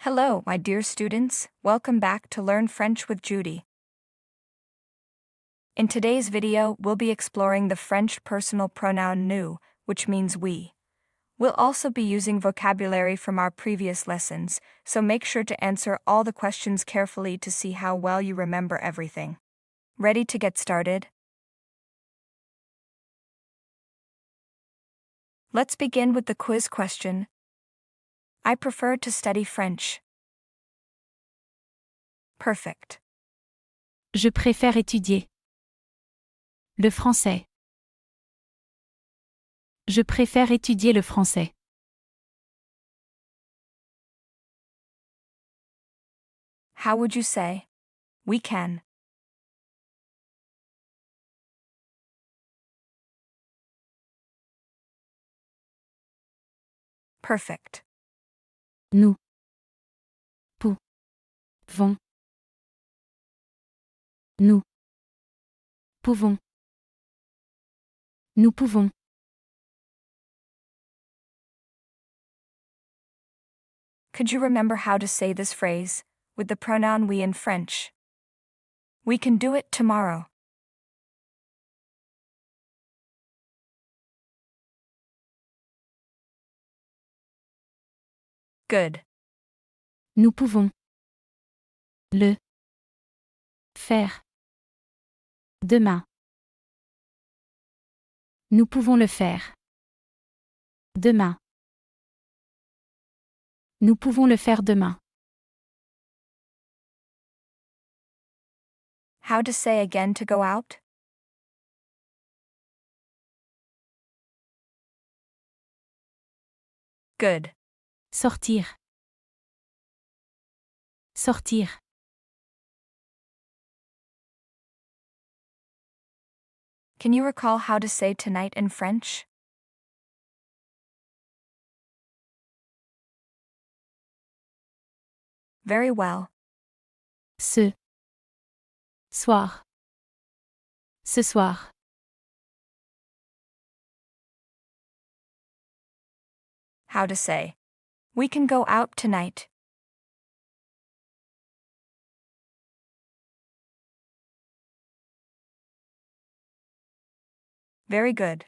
Hello, my dear students, welcome back to Learn French with Judy. In today's video, we'll be exploring the French personal pronoun nous, which means we. We'll also be using vocabulary from our previous lessons, so make sure to answer all the questions carefully to see how well you remember everything. Ready to get started? Let's begin with the quiz question. I prefer to study French. Perfect. Je préfère étudier le français. Je préfère étudier le français. How would you say? We can. Perfect. Nous pouvons. Nous pouvons. Nous pouvons. Could you remember how to say this phrase, with the pronoun we in French? We can do it tomorrow. Good. Nous pouvons le faire demain. Nous pouvons le faire demain. Nous pouvons le faire demain. How to say again to go out? Good. Sortir. Sortir. Can you recall how to say tonight in French? Very well. Ce soir. Ce soir. How to say? We can go out tonight. Very good.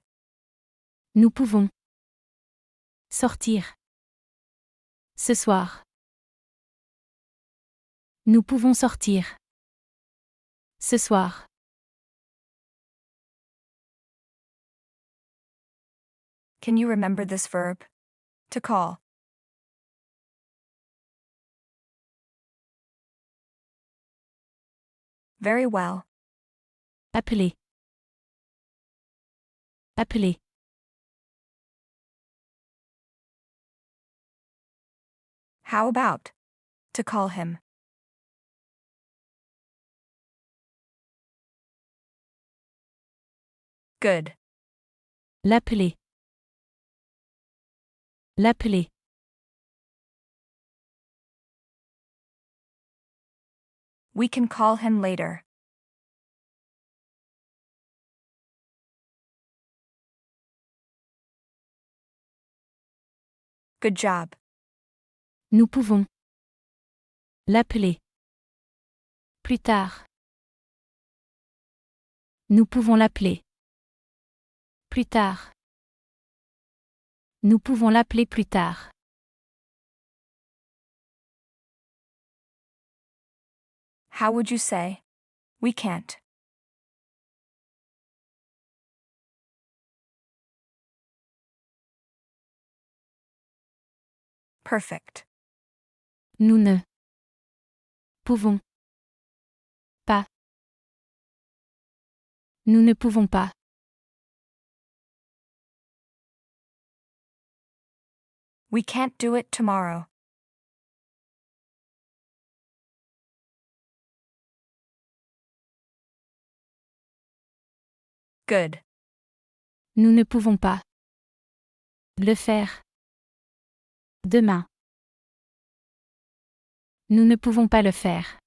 Nous pouvons sortir ce soir. Nous pouvons sortir ce soir. Can you remember this verb? To call. Very well. Appeler. Appeler. How about? To call him. Good. L'appeler. L'appeler. We can call him later. Good job. Nous pouvons l'appeler plus tard. Nous pouvons l'appeler plus tard. Nous pouvons l'appeler plus tard. How would you say? We can't. Perfect. Nous ne pouvons pas. Nous ne pouvons pas. We can't do it tomorrow. Good. Nous ne pouvons pas le faire demain. Nous ne pouvons pas le faire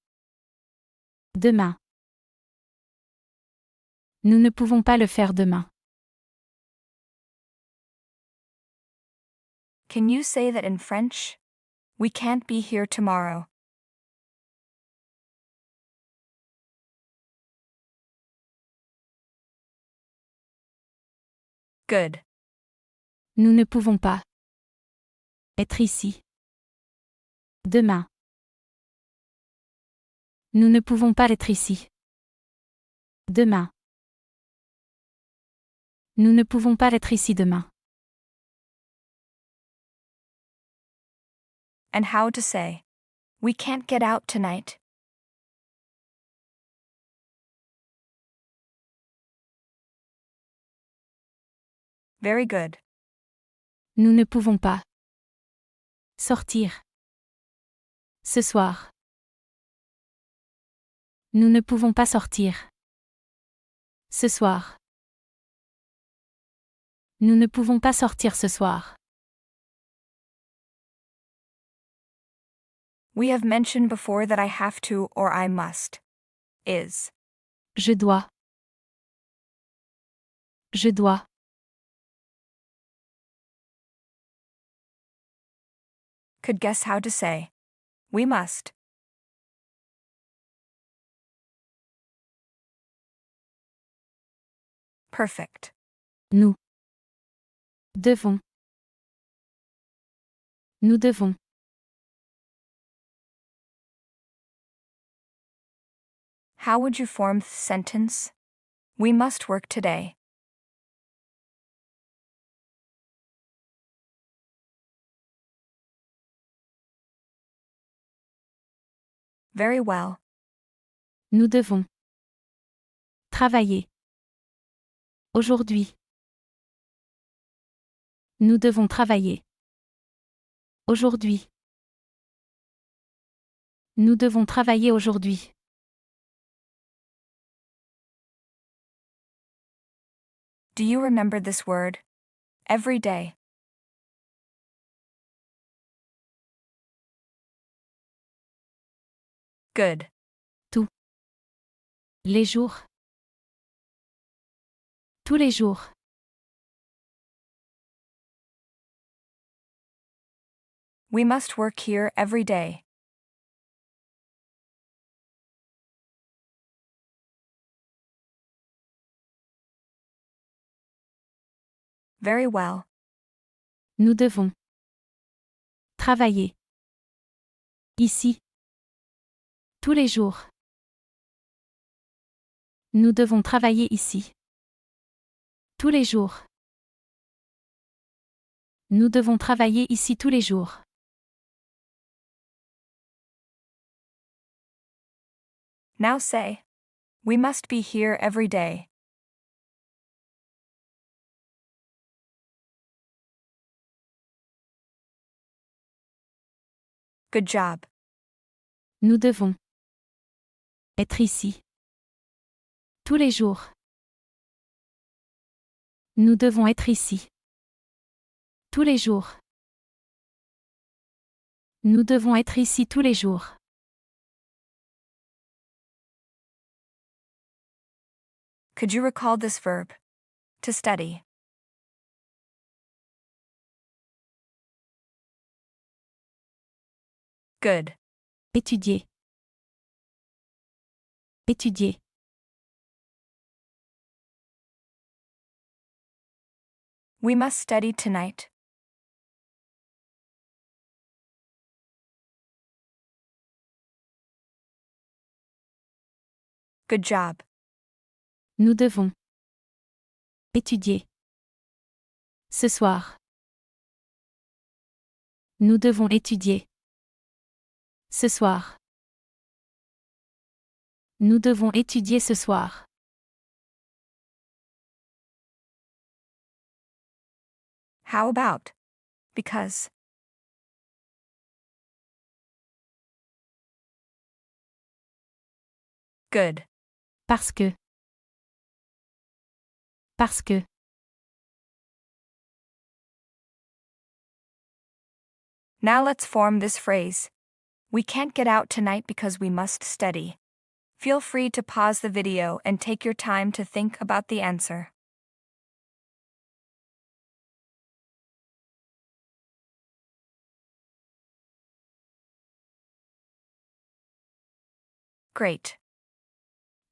demain. Nous ne pouvons pas le faire demain. Can you say that in French? We can't be here tomorrow. Good. Nous ne pouvons pas être ici demain. Nous ne pouvons pas être ici demain. Nous ne pouvons pas être ici demain. And how to say, we can't get out tonight. Very good. Nous ne pouvons pas sortir ce soir. Nous ne pouvons pas sortir ce soir. Nous ne pouvons pas sortir ce soir. We have mentioned before that I have to or I must. Is. Je dois. Je dois. Could guess how to say, we must. Perfect. Nous devons. Nous devons. How would you form the sentence? We must work today. Very well. Nous devons travailler aujourd'hui. Nous devons travailler aujourd'hui. Nous devons travailler aujourd'hui. Do you remember this word? Every day. Good. Les jours. Tous les jours. We must work here every day. Very well. Nous devons travailler ici tous les jours. Nous devons travailler ici tous les jours. Nous devons travailler ici tous les jours. Now say, we must be here every day. Good job. Nous devons être ici tous les jours. Nous devons être ici tous les jours. Nous devons être ici tous les jours. Could you recall this verb? To study. Good. Étudier. Étudier. We must study tonight. Good job. Nous devons étudier ce soir. Nous devons étudier ce soir. Nous devons étudier ce soir. How about? Because. Good. Parce que. Parce que. Now let's form this phrase. We can't get out tonight because we must study. Feel free to pause the video and take your time to think about the answer. Great.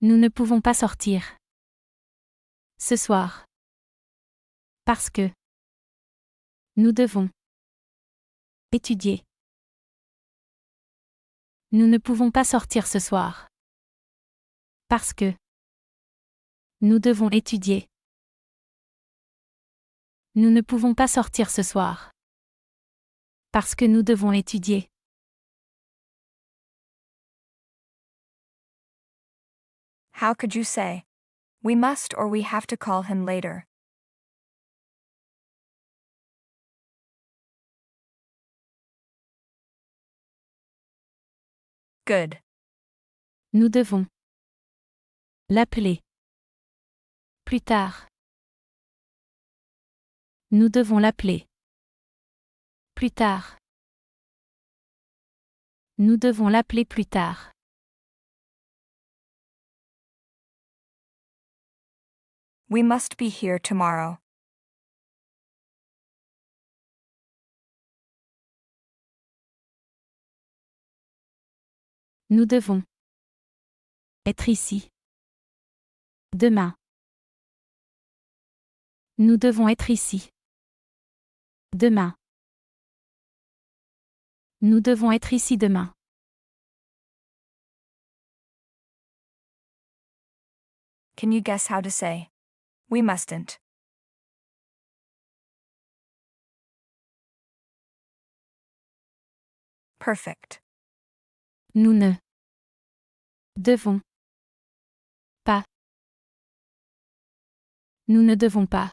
Nous ne pouvons pas sortir. Ce soir. Parce que. Nous devons. Étudier. Nous ne pouvons pas sortir ce soir. Parce que. Nous devons étudier. Nous ne pouvons pas sortir ce soir. Parce que nous devons étudier. How could you say? We must or we have to call him later. Good. Nous devons. L'appeler. Plus tard. Nous devons l'appeler. Plus tard. Nous devons l'appeler plus tard. We must be here tomorrow. Nous devons. Être ici. Demain. Nous devons être ici. Demain. Nous devons être ici demain. Can you guess how to say? We mustn't. Perfect. Nous ne. Devons. Pas. Nous ne devons pas.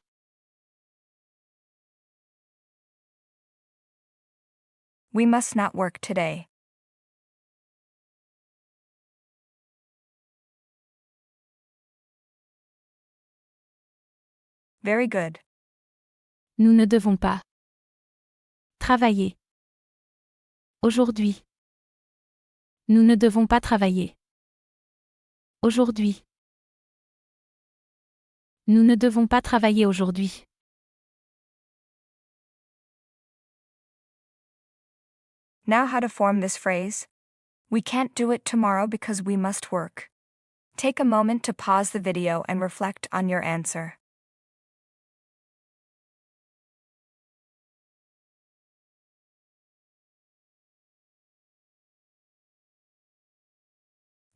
We must not work today. Very good. Nous ne devons pas. Travailler. Aujourd'hui. Nous ne devons pas travailler. Aujourd'hui. Nous ne devons pas travailler aujourd'hui. Now how to form this phrase? We can't do it tomorrow because we must work. Take a moment to pause the video and reflect on your answer.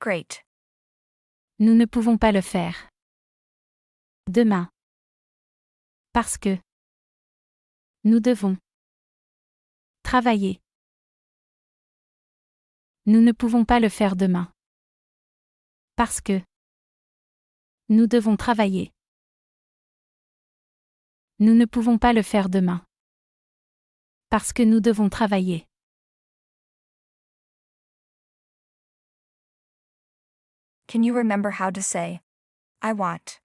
Great. Nous ne pouvons pas le faire. Demain. Parce que. Nous devons. Travailler. Nous ne pouvons pas le faire demain. Parce que. Nous devons travailler. Nous ne pouvons pas le faire demain. Parce que nous devons travailler. Can you remember how to say, I want?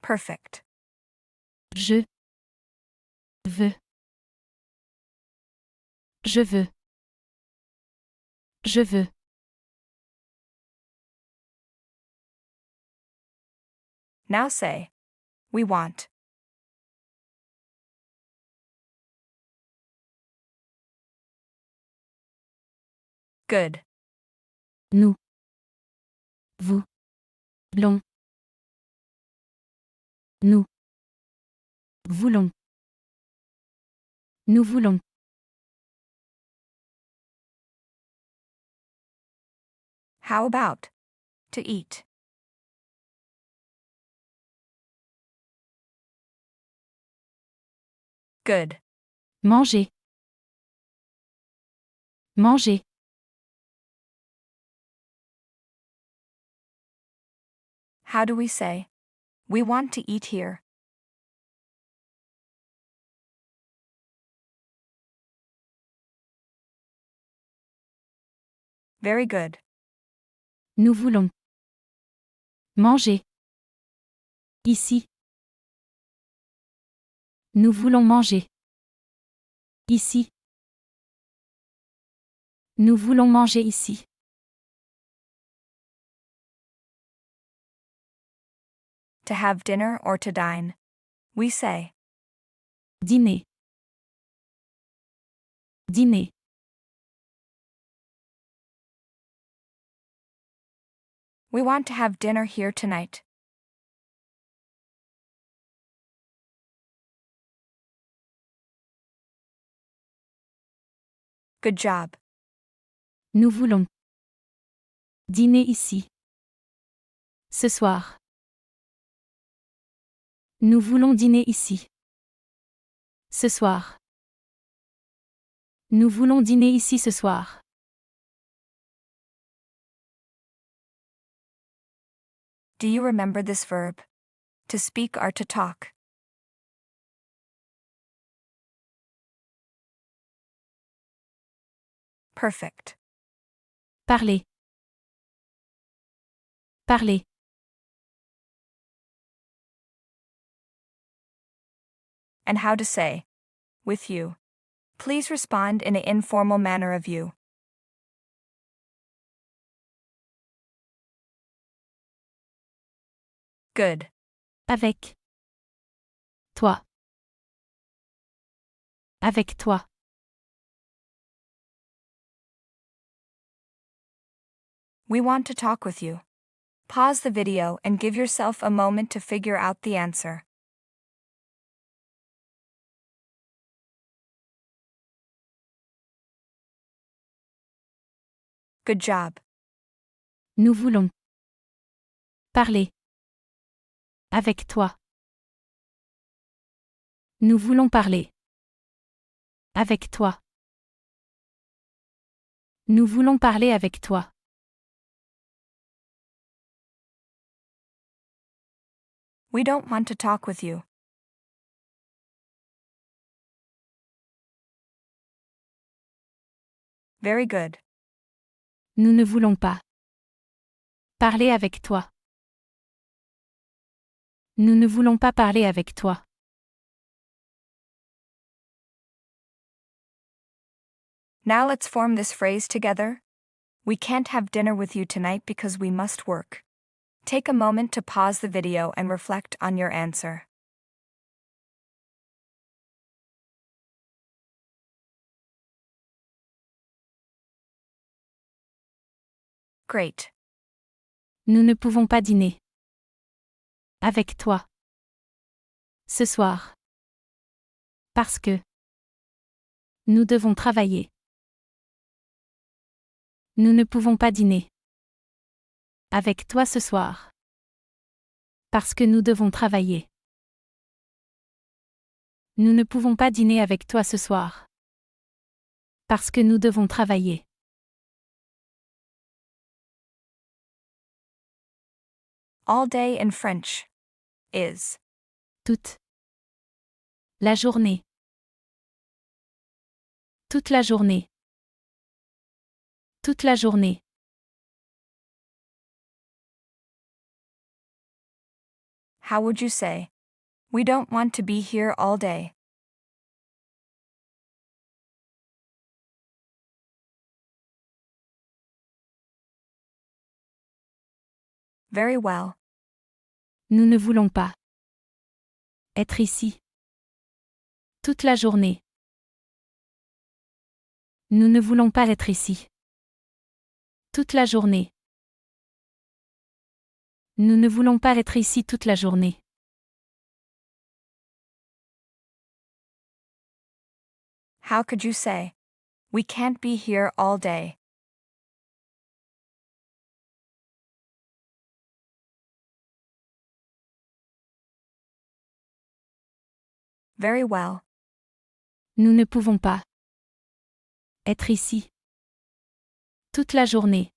Perfect. Je. Veux. Je veux. Je veux. Now say, we want. Good. Nous. Vous. L'on. Nous. Voulons. Nous voulons. How about? To eat. Good. Manger. Manger. How do we say, we want to eat here? Very good. Nous voulons. Manger. Ici. Nous voulons manger. Ici. Nous voulons manger ici. To have dinner or to dine. We say, Dîner. Dîner. We want to have dinner here tonight. Good job. Nous voulons dîner ici. Ce soir. Nous voulons dîner ici. Ce soir. Nous voulons dîner ici ce soir. Do you remember this verb? To speak or to talk. Perfect. Parler. Parler. And how to say, with you. Please respond in an informal manner of you. Good. Avec. Toi. Avec toi. We want to talk with you. Pause the video and give yourself a moment to figure out the answer. Good job. Nous voulons parler avec toi. Nous voulons parler avec toi. Nous voulons parler avec toi. We don't want to talk with you. Very good. Nous ne voulons pas parler avec toi. Nous ne voulons pas parler avec toi. Now let's form this phrase together. We can't have dinner with you tonight because we must work. Take a moment to pause the video and reflect on your answer. Great. Nous ne pouvons pas dîner avec toi ce soir. Parce que nous devons travailler. Nous ne pouvons pas dîner avec toi ce soir. Parce que nous devons travailler. Nous ne pouvons pas dîner avec toi ce soir. Parce que nous devons travailler. All day in French is Toute la journée. Toute la journée. Toute la journée. How would you say? We don't want to be here all day. Very well. Nous ne voulons pas être ici toute la journée. Nous ne voulons pas être ici toute la journée. Nous ne voulons pas être ici toute la journée. How could you say? We can't be here all day. Very well. Nous ne pouvons pas être ici toute la journée.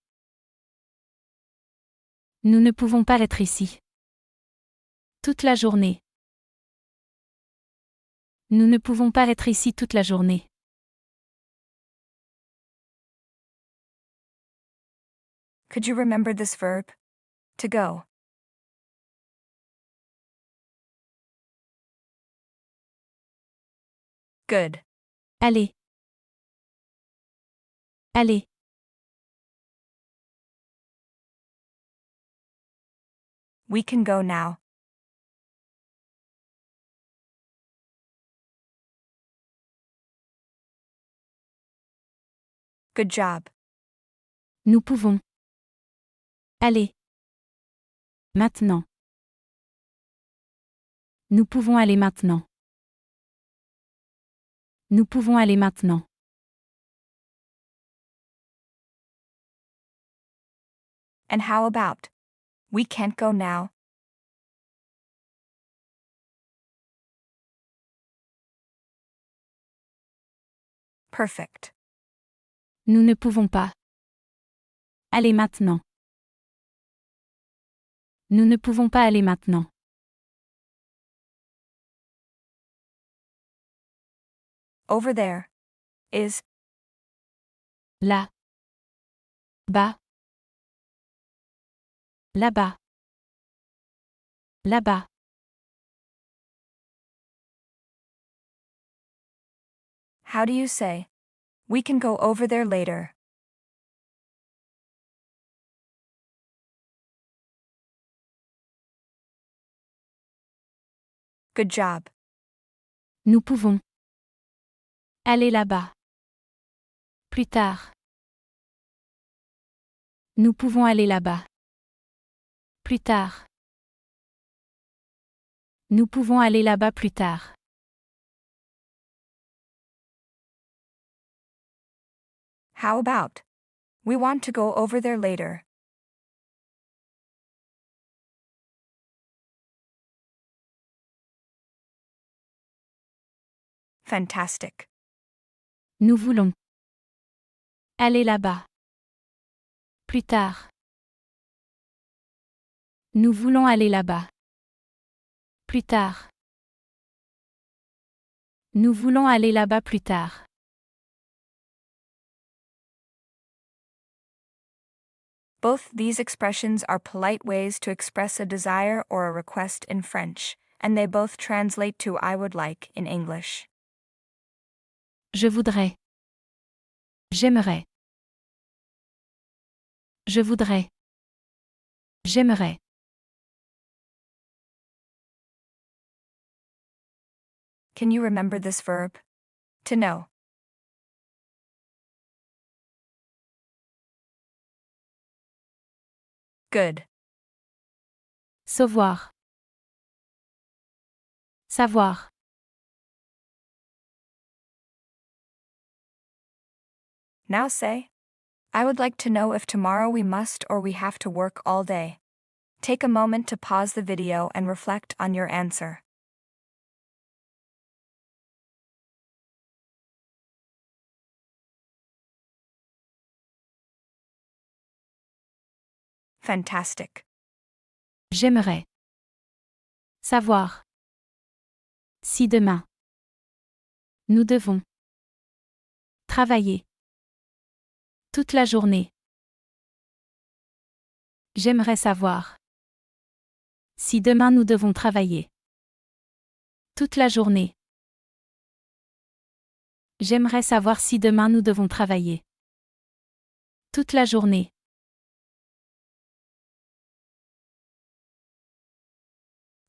Nous ne pouvons pas être ici toute la journée. Nous ne pouvons pas être ici toute la journée. Could you remember this verb? To go. Good. Allez. Allez. We can go now. Good job. Nous pouvons. Aller. Maintenant. Nous pouvons aller maintenant. Nous pouvons aller maintenant. And how about? We can't go now. Perfect. Nous ne pouvons pas. Aller maintenant. Nous ne pouvons pas aller maintenant. Over there. Is. Là. Bas. Là-bas. Là-bas. How do you say? We can go over there later. Good job. Nous pouvons. Aller là-bas. Plus tard. Nous pouvons aller là-bas. Plus tard. Nous pouvons aller là-bas plus tard. How about? We want to go over there later. Fantastic. Nous voulons. Aller là-bas. Plus tard. Nous voulons aller là-bas. Plus tard. Nous voulons aller là-bas plus tard. Both these expressions are polite ways to express a desire or a request in French, and they both translate to I would like in English. Je voudrais. J'aimerais. Je voudrais. J'aimerais. Can you remember this verb? To know. Good. Savoir. Savoir. Now say, I would like to know if tomorrow we must or we have to work all day. Take a moment to pause the video and reflect on your answer. Fantastic. J'aimerais. Savoir. Si demain. Nous devons. Travailler. Toute la journée. J'aimerais savoir. Si demain nous devons travailler. Toute la journée. J'aimerais savoir si demain nous devons travailler. Toute la journée.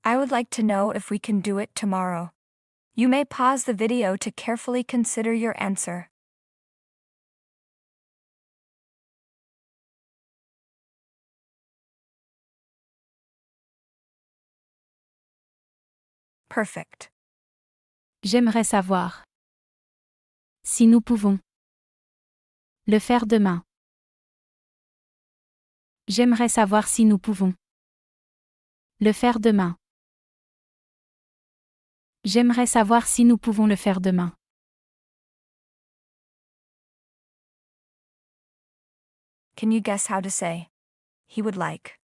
I would like to know if we can do it tomorrow. You may pause the video to carefully consider your answer. Perfect. J'aimerais savoir. Si nous pouvons. Le faire demain. J'aimerais savoir si nous pouvons. Le faire demain. J'aimerais savoir si nous pouvons le faire demain. Can you guess how to say? He would like.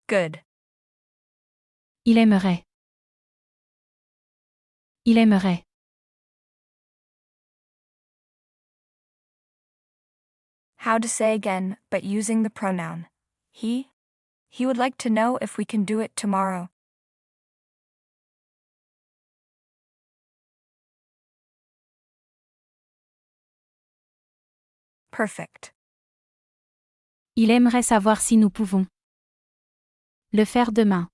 Good. Il aimerait. Il aimerait. How to say again, but using the pronoun he? He would like to know if we can do it tomorrow. Perfect. Il aimerait savoir si nous pouvons. Le faire demain.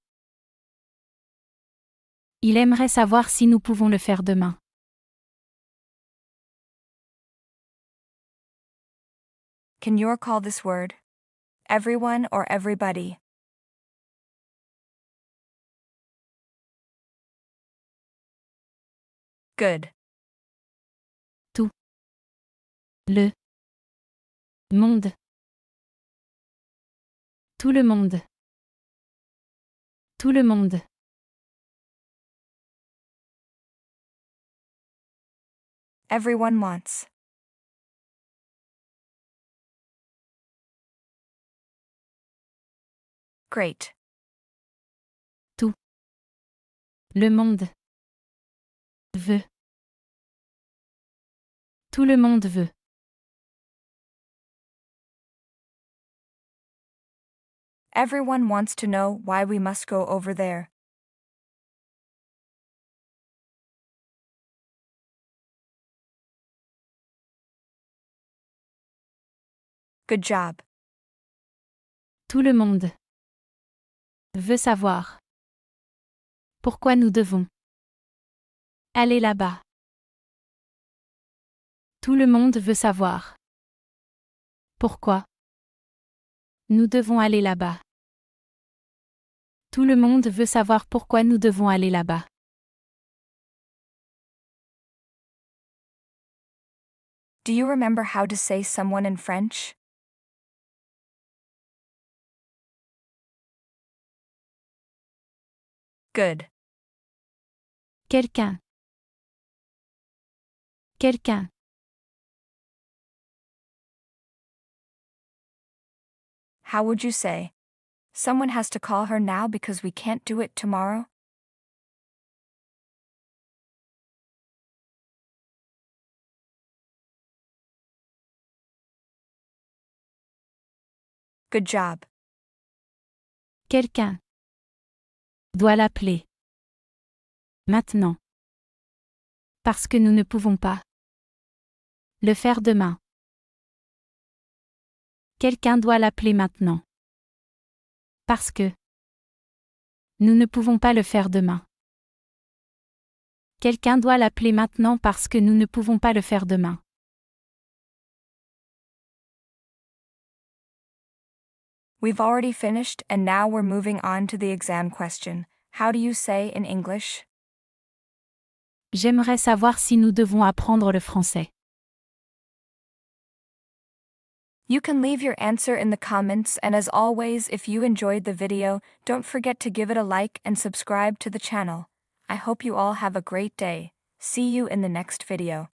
Il aimerait savoir si nous pouvons le faire demain. Can you recall this word? Everyone or everybody? Good. Le monde. Tout le monde. Tout le monde. Everyone wants. Great. Le monde veut. Tout le monde veut. Everyone wants to know why we must go over there. Good job. Tout le monde veut savoir pourquoi nous devons aller là-bas. Tout le monde veut savoir pourquoi nous devons aller là-bas. Tout le monde veut savoir pourquoi nous devons aller là-bas. Do you remember how to say someone in French? Good. Quelqu'un. Quelqu'un. How would you say? Someone has to call her now because we can't do it tomorrow? Good job. Quelqu'un doit l'appeler. Maintenant. Parce que nous ne pouvons pas le faire demain. Quelqu'un doit l'appeler maintenant. Parce que nous ne pouvons pas le faire demain. Quelqu'un doit l'appeler maintenant parce que nous ne pouvons pas le faire demain. We've already finished and now we're moving on to the exam question. How do you say in English? J'aimerais savoir si nous devons apprendre le français. You can leave your answer in the comments, and as always, if you enjoyed the video, don't forget to give it a like and subscribe to the channel. I hope you all have a great day. See you in the next video.